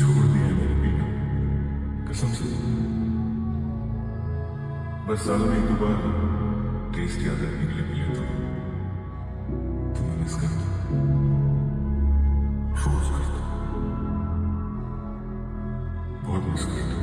छोड़ दिया मेरे पीना कसम से। बस सालों में एक दो बार टेस्ट याद रखने के लिए मिले तो तुम्हें मिस कर दो, फोर्स कर दो, बहुत मिस कर दो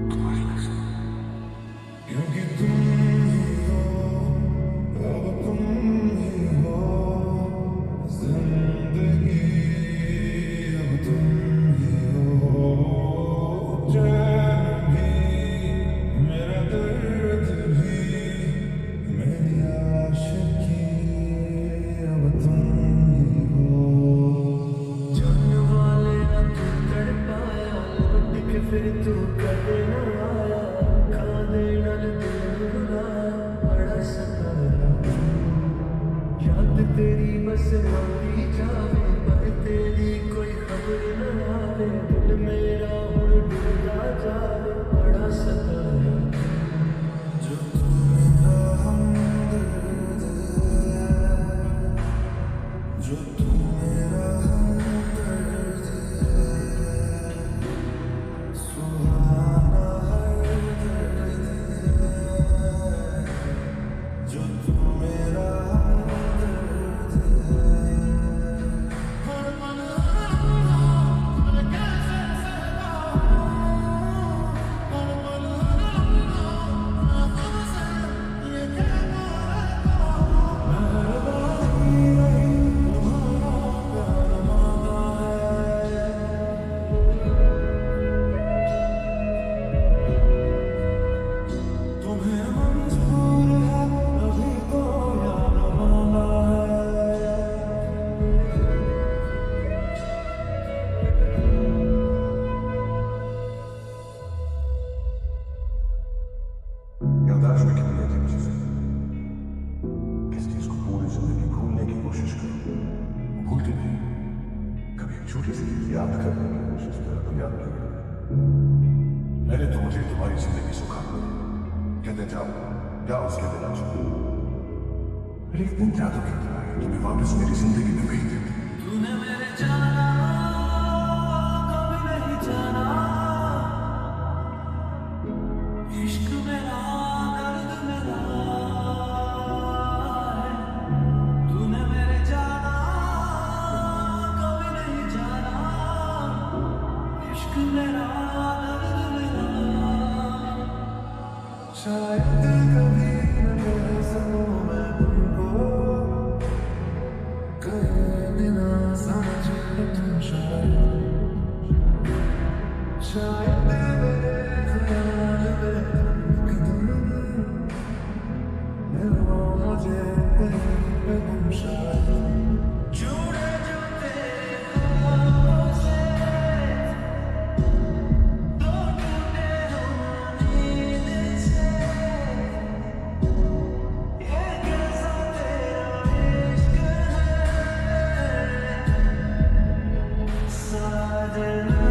तुम्हारी वजह से। क्योंकि तुम ही हो, अब तुम ही हो जिंदगी, अब तुम ही हो चैन भी, मेरा दर्द भी, मेरी आशिकी, अब तुम ही हो। जाने वाले ना तू तड़पाया, लौट के फिर तू कभी न आया, खा देना दिल रुलाया, बड़ा सताया। याद तेरी बस आती जावे, पर तेरी कोई खबर न आवे, दिल मेरा हुण डूबता जावे, बड़ा सताया। जो तू मेरा हमदर्द है, जो तू मेरा हमदर्द है, सुहाना हर दर्द है, जो तू मेरा हमदर्द है। हर पल मैं कैसे सहलाऊं, हर पल मैं तुमसे ये कहना रहता हूँ। मेहरबानी नहीं तुम्हारा प्यार मांगा है, तुम्हें मंजूर है अभी तो यार मांगा है। याददाश्त में कितनी अजीब चीजें, किस चीज को पूरी जिंदगी भूलने की कोशिश करो, वो भूलती नहीं। कभी एक छोटी सी चीज याद करने की कोशिश करो तो याद नहीं करती। मैंने तो मुझे तुम्हारी जिंदगी सुखा दी, कहते जाओ जाओ उसके बिना चलो, फिर एक दिन जादू करता है तुम्हें वापस मेरी जिंदगी में भेज देती। तूने मेरे जाना कभी नहीं जाना, इश्क मेरा दर्द मेरा है। तूने मेरे जाना कभी नहीं जाना, इश्क मेरा दर्द मेरा। शायद कभी न कह सकूं मैं तुमको, कहे बिना समझ लो तुम शायद मेरे ख्याल में कदम मिलो मुझे कहीं पे तुम शायद। जुड़े जो तेरे ख्वाबों से, दो टूटे हम नींद से, ये कैसा तेरा इश्क है साजना।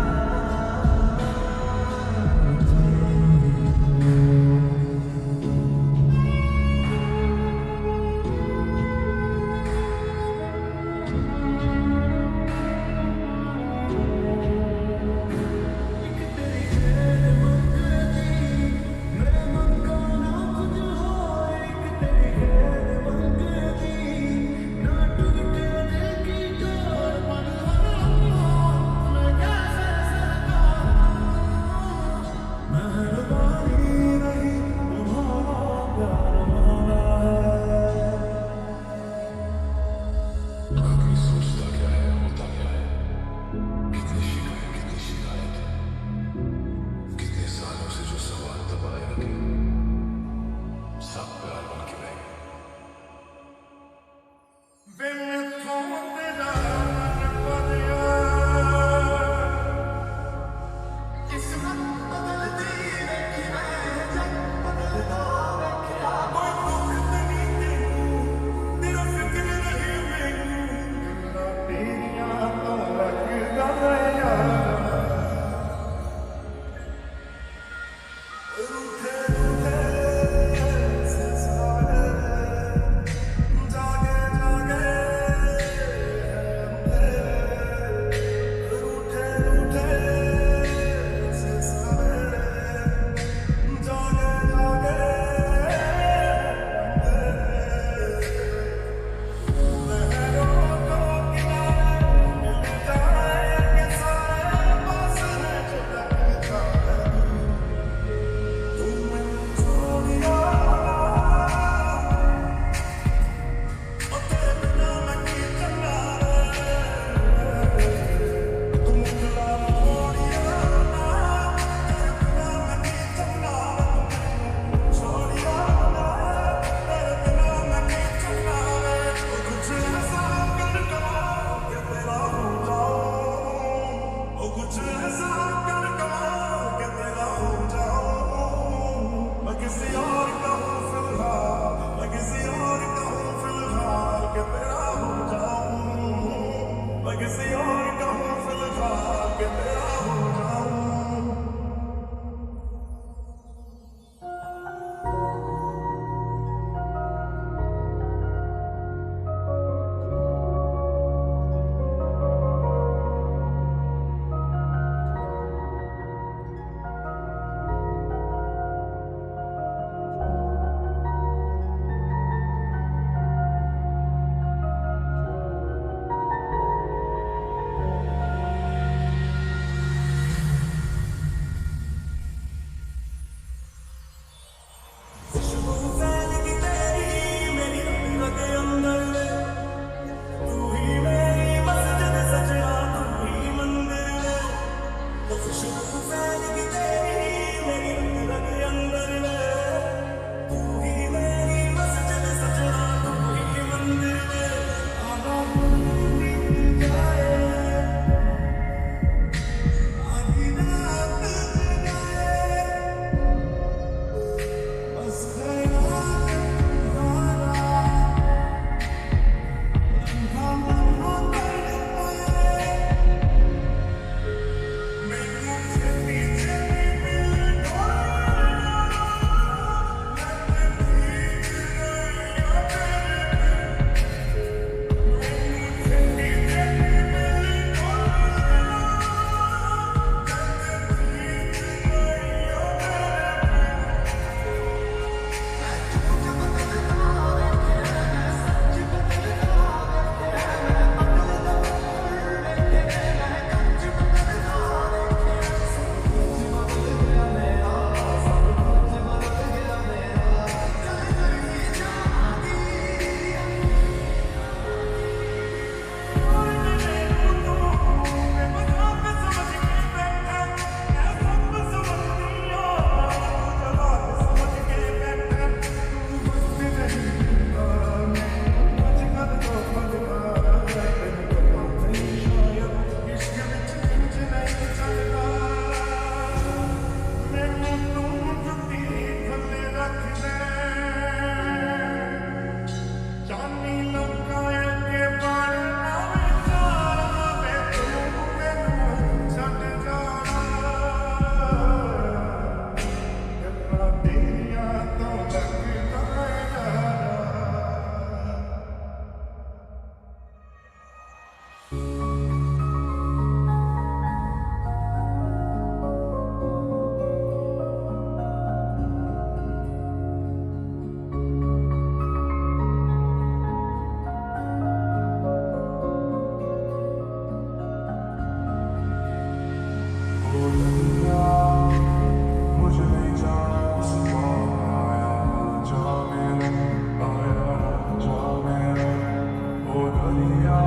दुनिया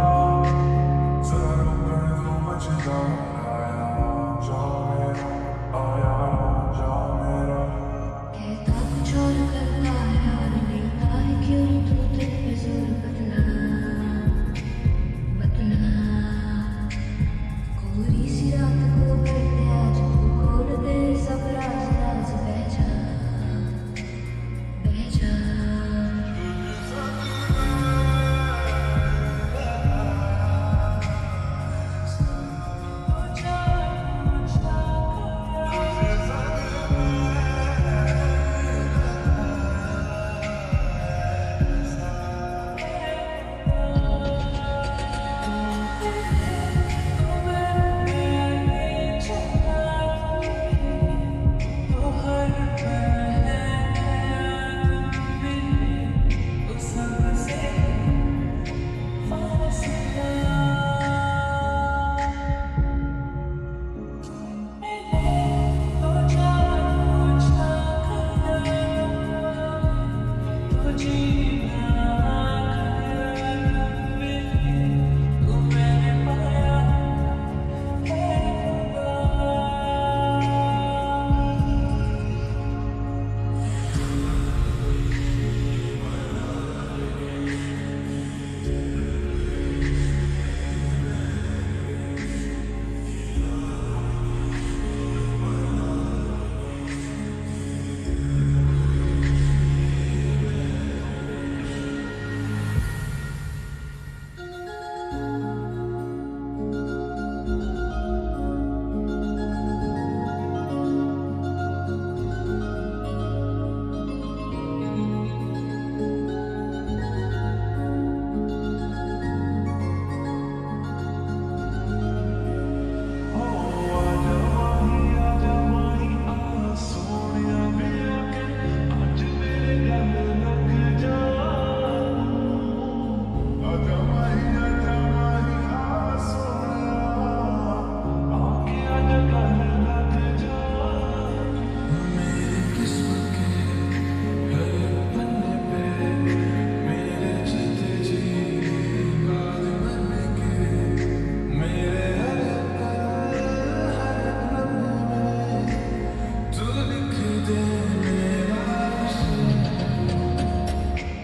जरा रोकण दो मझधार आया जा मेरा आया जा मेरा कहता कुछ और करता है और मिलता है क्यों तू दिल पे जोर बदला बदला कोरी सी रात को करते आज तू खोल दे सब राज राज बह जा बह जा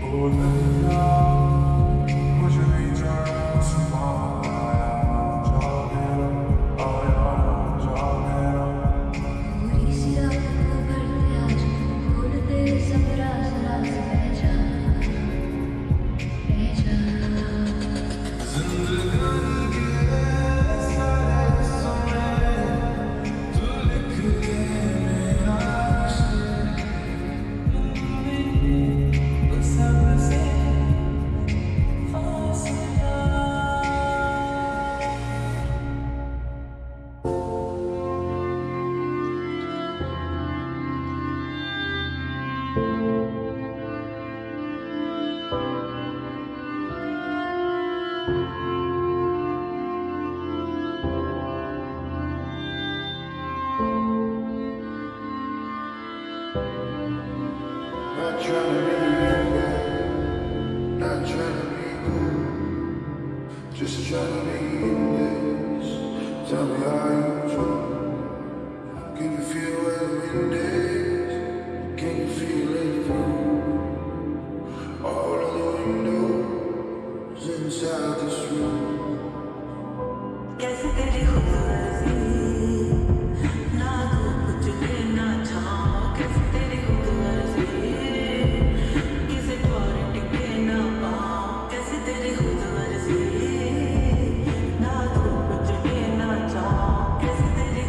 ओ दुनिया मुझे नहीं जाना सुबह आया जा मेरा आया जा मेरा कोरी सी रात को करते आज तू खोल दे सब राज राज बह जा बह जा Not trying to be bad, not trying to be cool, just trying to be in this. Tell me how you do. Can you feel where the wind is? Can you feel it through all of the windows inside this room? कैसे तेरी खुदगर्जी ना धूप चुके ना छाँव कैसे तेरी खुदगर्जी किसी द्वार टिके ना पाँव कैसे तेरी खुदगर्जी ना धूप चुके ना छाँव कैसे तेरी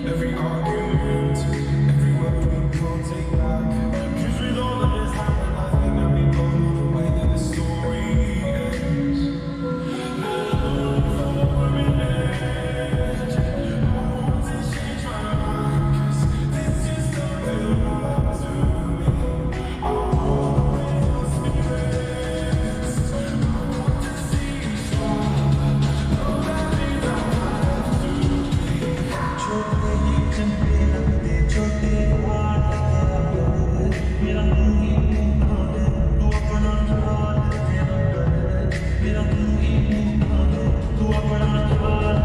Every argument, every word we can't take back. Just with all of this happened, I think that we both know the way that the story ends. Never an edge. I want to change my mind, 'cause this just don't feel right to me. I want us to rest. I want to see you smile. No, that means I have to leave. छोटे ही घंटे लगते छोटे हाथ लगे मेरा तू ही तू है तू अपना ख्याल तेरा कर मेरा तू ही तू है तू अपना ख्याल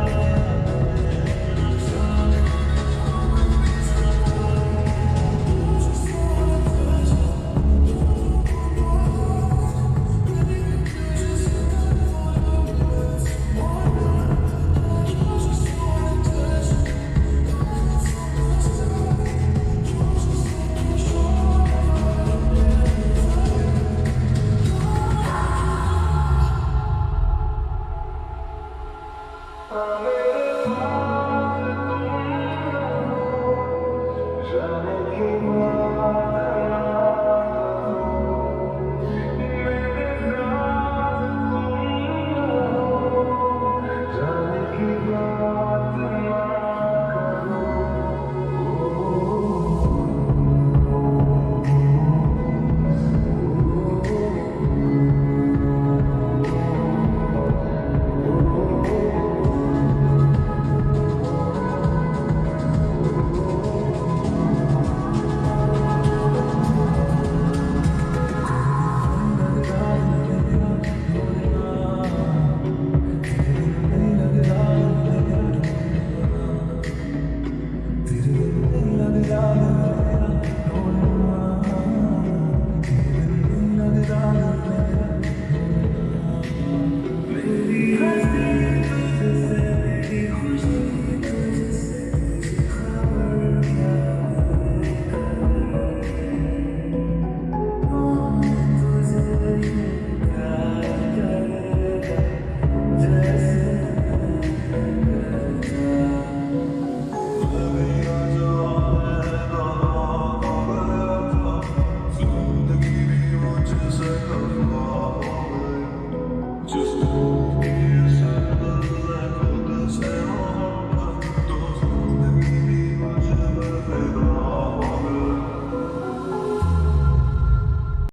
Amen.